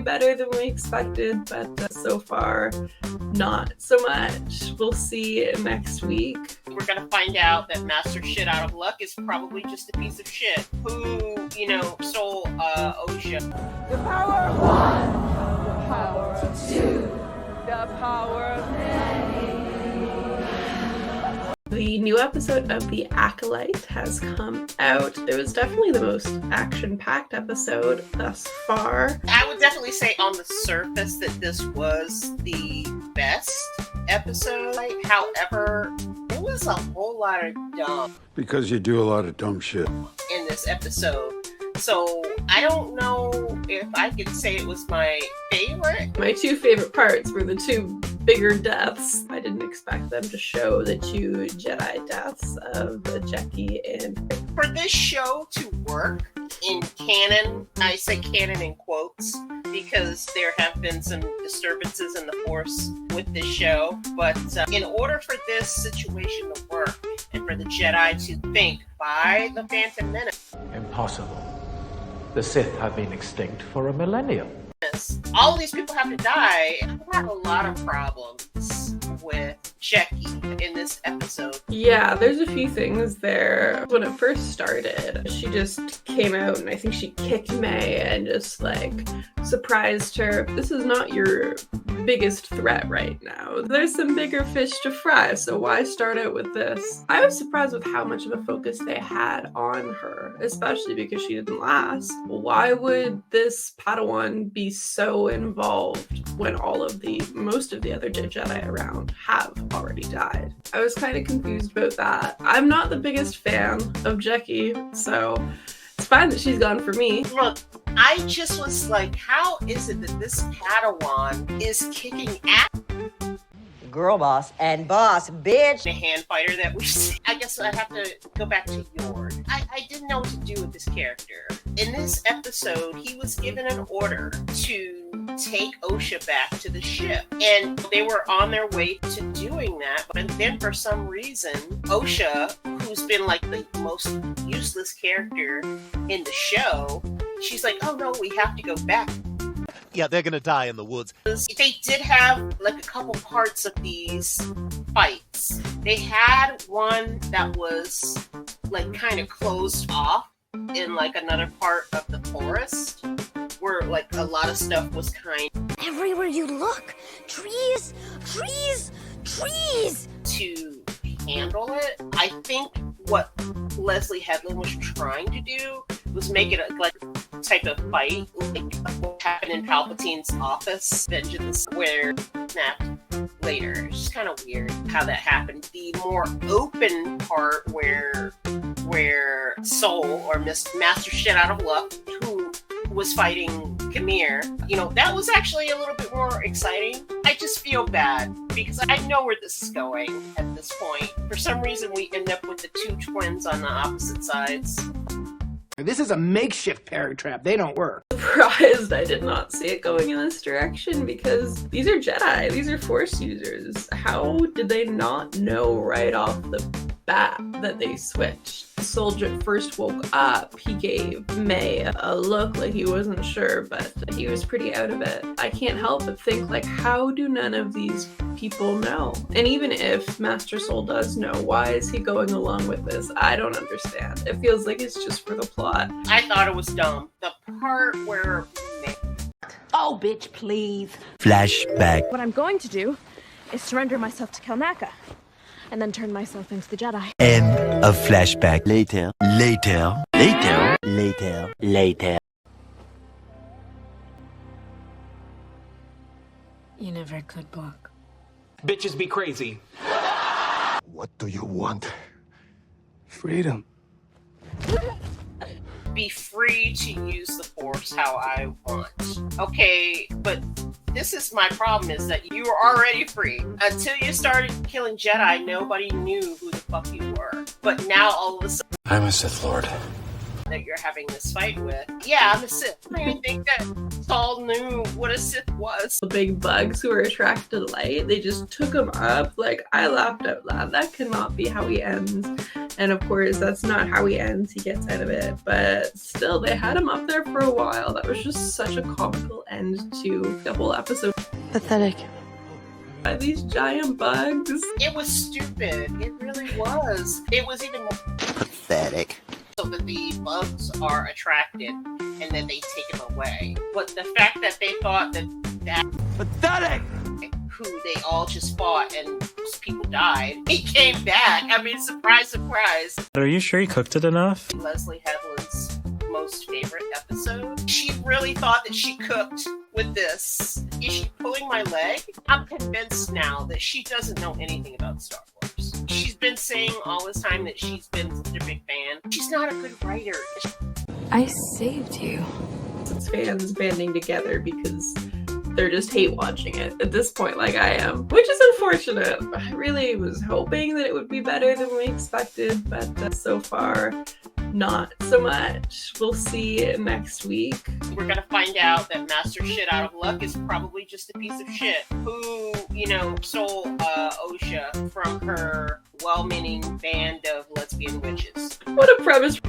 better than we expected, but so far, not so much. We'll see next week. We're gonna find out that Master Shit Out of Luck is probably just a piece of shit who, stole Osha. The power of one, the power of two, the power of many. The new episode of The Acolyte has come out. It was definitely the most action-packed episode thus far. I would definitely say on the surface that this was the best episode. However, there was a whole lot of dumb. Because you do a lot of dumb shit. In this episode. So I don't know if I could say it was my favorite. My two favorite parts were the two bigger deaths. I didn't expect them to show the two Jedi deaths of Jackie and... For this show to work in canon, I say canon in quotes, because there have been some disturbances in the Force with this show, but in order for this situation to work, and for the Jedi to think by the Phantom Menace... Impossible. The Sith have been extinct for a millennium. All these people have to die. I have a lot of problems with Jackie in this episode. Yeah, there's a few things there. When it first started, she just came out and I think she kicked May and just surprised her. This is not your biggest threat right now. There's some bigger fish to fry, so why start out with this? I was surprised with how much of a focus they had on her, especially because she didn't last. Why would this Padawan be so involved when most of the other Jedi around have already died? I was kind of confused about that. I'm not the biggest fan of Jackie, so it's fine that she's gone for me. Look, I just was like, how is it that this Padawan is kicking ass? Girl boss and boss, bitch. The hand fighter that we see. I guess I have to go back to Yord. I didn't know what to do with this character. In this episode, he was given an order to take Osha back to the ship. And they were on their way to doing that. But then for some reason, Osha, who's been the most useless character in the show, she's like, oh no, we have to go back. Yeah, they're gonna die in the woods. They did have a couple parts of these fights. They had one that was kind of closed off in another part of the forest where a lot of stuff was everywhere you look, trees, trees, trees. To handle it. I think what Leslie Headland was trying to do was make it a type of fight what happened in Palpatine's office, Vengeance, where snapped later. It's just kind of weird how that happened. The more open part where Soul, or Master Shit Out of Luck, who was fighting Kamir, that was actually a little bit more exciting. I just feel bad because I know where this is going at this point. For some reason, we end up with the two twins on the opposite sides. This is a makeshift parent trap. They don't work. Surprised I did not see it going in this direction because these are Jedi. These are Force users. How did they not know right off the bat that they switched? Soldier first woke up. He gave May a look like he wasn't sure, but he was pretty out of it. I can't help but think, how do none of these people know? And even if Master Soul does know, why is he going along with this? I don't understand. It feels like it's just for the plot. I thought it was dumb. The part where Oh, bitch, please. Flashback. What I'm going to do is surrender myself to Kelnaka, and then turn myself into the Jedi. End of flashback. Later. You never could block. Bitches be crazy. What do you want? Freedom. Be free to use the Force how I want. Okay, but this is my problem, is that you were already free. Until you started killing Jedi, nobody knew who the fuck you were. But now all of a sudden... I'm a Sith Lord. ...that you're having this fight with. Yeah, I'm a Sith. I didn't think that Saul knew what a Sith was. The big bugs who were attracted to light, they just took him up. Like, I laughed out loud. That cannot be how he ends. And of course, that's not how he ends. He gets out of it. But still, they had him up there for a while. That was just such a comical end to the whole episode. Pathetic. By these giant bugs. It was stupid. It really was. It was even more Pathetic. so that the bugs are attracted and then they take him away. But the fact that they thought that Pathetic! who they all just fought and most people died, he came back. I mean, surprise, surprise. Are you sure you cooked it enough? Leslie Headland's most favorite episode. She really thought that she cooked with this. Is she pulling my leg? I'm convinced now that she doesn't know anything about Star Wars. She's been saying all this time that she's been such a big fan. She's not a good writer. I saved you. It's fans banding together because they're just hate watching it at this point, like I am, which is unfortunate. I really was hoping that it would be better than we expected, but so far, not so much. We'll see next week. We're gonna find out that Master Shit Out of Luck is probably just a piece of shit who, stole Osha from her well-meaning band of lesbian witches. What a premise.